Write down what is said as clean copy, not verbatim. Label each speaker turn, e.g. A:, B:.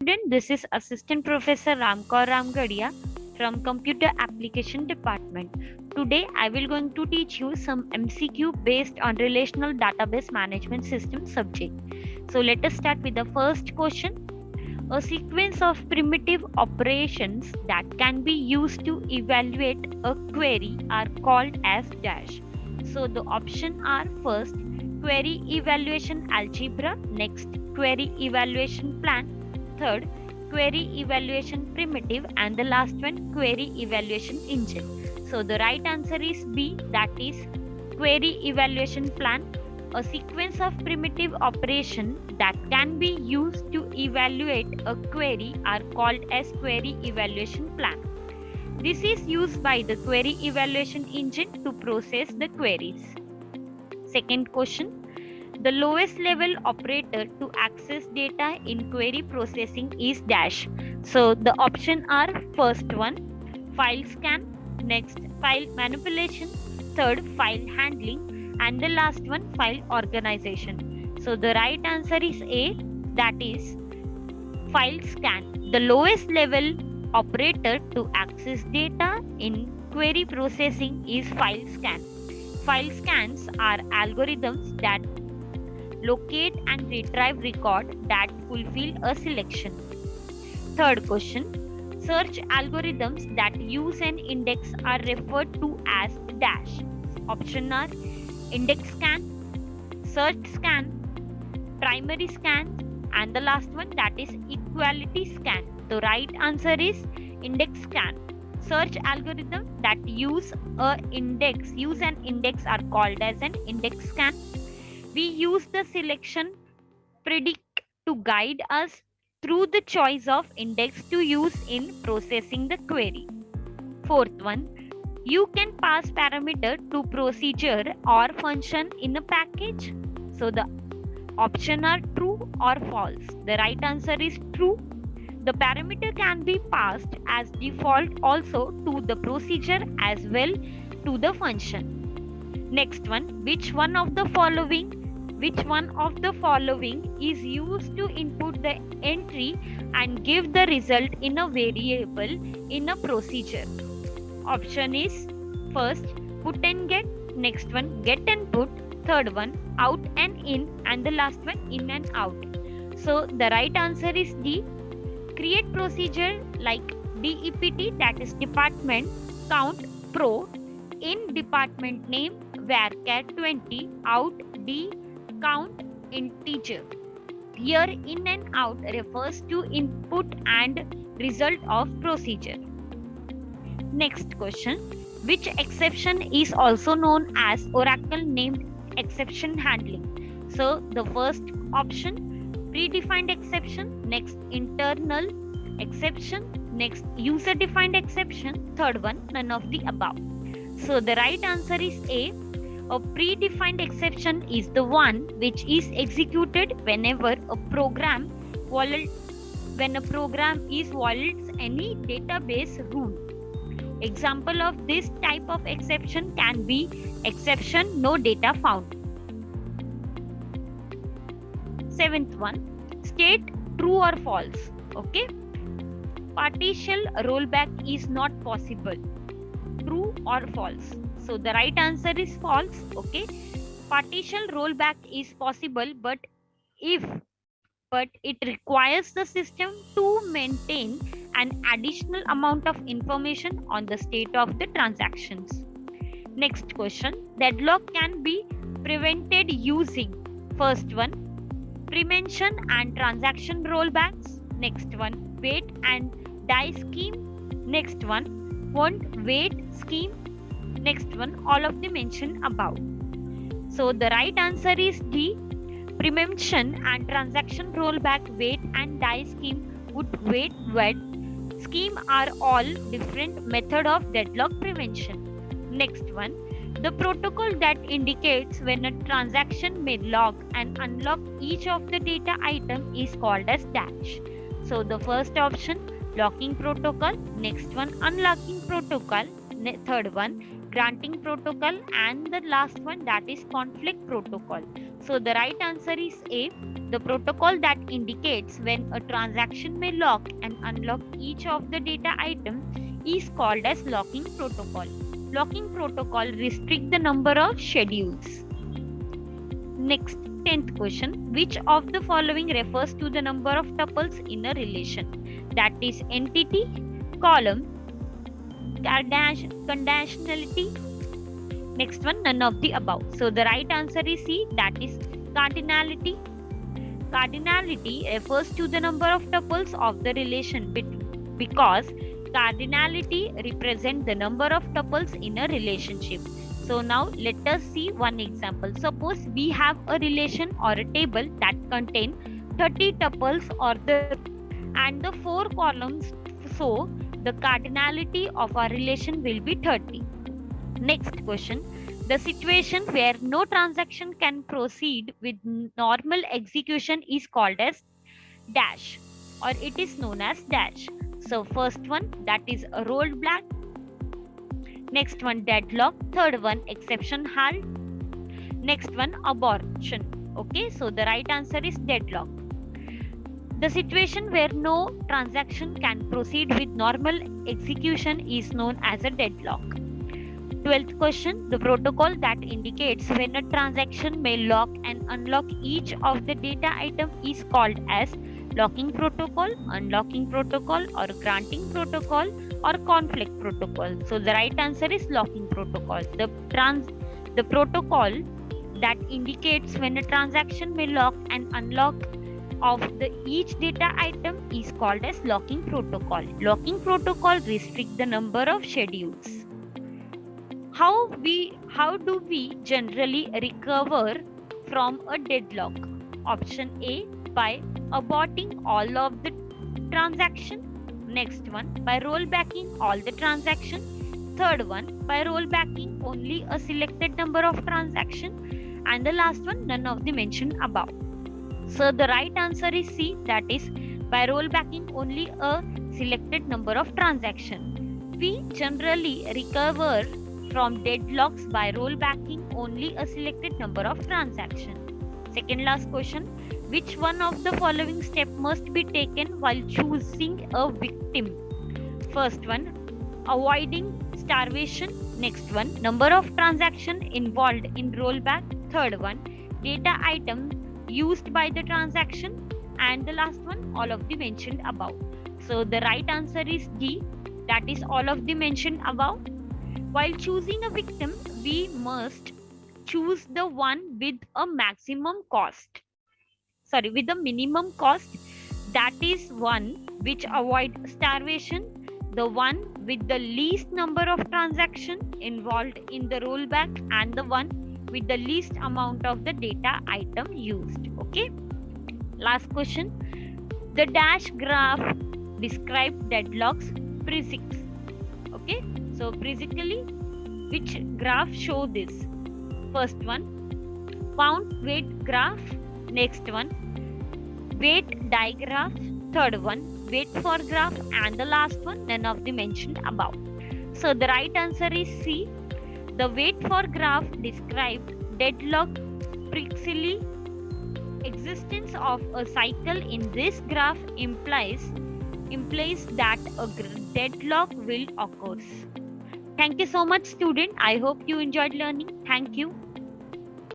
A: student, this is Assistant Professor Ramkaur Ramgadia from Computer Application Department. Today I will going to teach you some MCQ based on Relational Database Management System subject. So let us start with the first question. A sequence of primitive operations that can be used to evaluate a query are called as dash. So the options are: first, query evaluation algebra; next, query evaluation plan; third, query evaluation primitive; and the last one, query evaluation engine. So the right answer is B, that is query evaluation plan. A sequence of primitive operation that can be used to evaluate a query are called as query evaluation plan. This is used by the query evaluation engine to process the queries. Second question. The lowest level operator to access data in query processing is dash. So the options are: first one, file scan; next, file manipulation; third, file handling; and the last one, file organization. So the right answer is A, that is file scan. The lowest level operator to access data in query processing is file scan. File scans are algorithms that locate and retrieve record that fulfill a selection. Third question. Search algorithms that use an index are referred to as dash. Options are index scan, search scan, primary scan, and the last one, that is equality scan. The right answer is index scan. Search algorithm that use an index are called as an index scan. We use the selection predict to guide us through the choice of index to use in processing the query. Fourth one, you can pass parameter to procedure or function in a package. So the options are true or false. The right answer is true. The parameter can be passed as default also to the procedure as well to the function. Next one, which one of the following is used to input the entry and give the result in a variable in a procedure? Option is: first, put and get; next one, get and put; third one, out and in; and the last one, in and out. So the right answer is D. Create procedure like DEPT, that is department count pro; in department name varchar 20; out D count integer. Here in and out refers to input and result of procedure. Next question. Which exception is also known as Oracle named exception handling? So the first option, predefined exception; next, internal exception; next, user defined exception; third one, none of the above. So the right answer is A. A predefined exception is the one which is executed whenever a program violates any database rule. Example of this type of exception can be exception no data found. Seventh one, state true or false. Okay. Partial rollback is not possible. True or false? So the right answer is false. Okay. Partial rollback is possible, but it requires the system to maintain an additional amount of information on the state of the transactions. Next question. Deadlock can be prevented using: first one, prevention and transaction rollbacks; next one, wait and die scheme; next one, won't wait scheme; next one, all of the mentioned above. So the right answer is D. Prevention and transaction rollback, wait and die scheme, wait scheme are all different method of deadlock prevention. Next one, the protocol that indicates when a transaction may lock and unlock each of the data item is called as dash. So the first option, locking protocol; next one, unlocking protocol; third one, granting protocol; and the last one, that is conflict protocol. So the right answer is A. The protocol that indicates when a transaction may lock and unlock each of the data item is called as locking protocol. Locking protocol restrict the number of schedules. Next, 10th question. Which of the following refers to the number of tuples in a relation? That is entity, column, conditionality. Next one, none of the above. So the right answer is C, that is cardinality. Cardinality refers to the number of tuples of the relation because cardinality represents the number of tuples in a relationship. So now let us see one example. Suppose we have a relation or a table that contains 30 tuples and the 4 columns, so the cardinality of our relation will be 30. Next question. The situation where no transaction can proceed with normal execution is called as dash, or it is known as dash. So first one, that is a rollback. Next one, deadlock. Third one, exception halt. Next one, abortion. Okay, so the right answer is deadlock. The situation where no transaction can proceed with normal execution is known as a deadlock. 12th question. The protocol that indicates when a transaction may lock and unlock each of the data item is called as locking protocol, unlocking protocol, or granting protocol, or conflict protocol. So the right answer is locking protocol. The protocol that indicates when a transaction may lock and unlock of the each data item is called as locking protocol. Locking protocol restricts the number of schedules. How do we generally recover from a deadlock? Option A, by aborting all of the transaction. Next one, by rollbacking all the transaction. Third one, by rollbacking only a selected number of transaction. And the last one, none of the mentioned above. So the right answer is C, that is by rollbacking only a selected number of transaction. We generally recover from deadlocks by rollbacking only a selected number of transactions. Second last question. Which one of the following steps must be taken while choosing a victim? First one, avoiding starvation. Next one, number of transactions involved in rollback. Third one, data item used by the transaction. And the last one, all of the mentioned above. So the right answer is D, that is all of the mentioned above. While choosing a victim, we must choose the one with a maximum cost. With the minimum cost, that is one which avoid starvation, the one with the least number of transactions involved in the rollback, and the one with the least amount of the data item used. Okay. Last question. The dash graph describes deadlocks physics. Okay. So basically, which graph show this? First one, pound weight graph. Next one, weight digraph. Third one, weight for graph. And the last one, none of the mentioned above. So the right answer is C. The weight for graph describes deadlock precisely. Existence of a cycle in this graph implies that a deadlock will occur. Thank you so much, student. I hope you enjoyed learning. Thank you.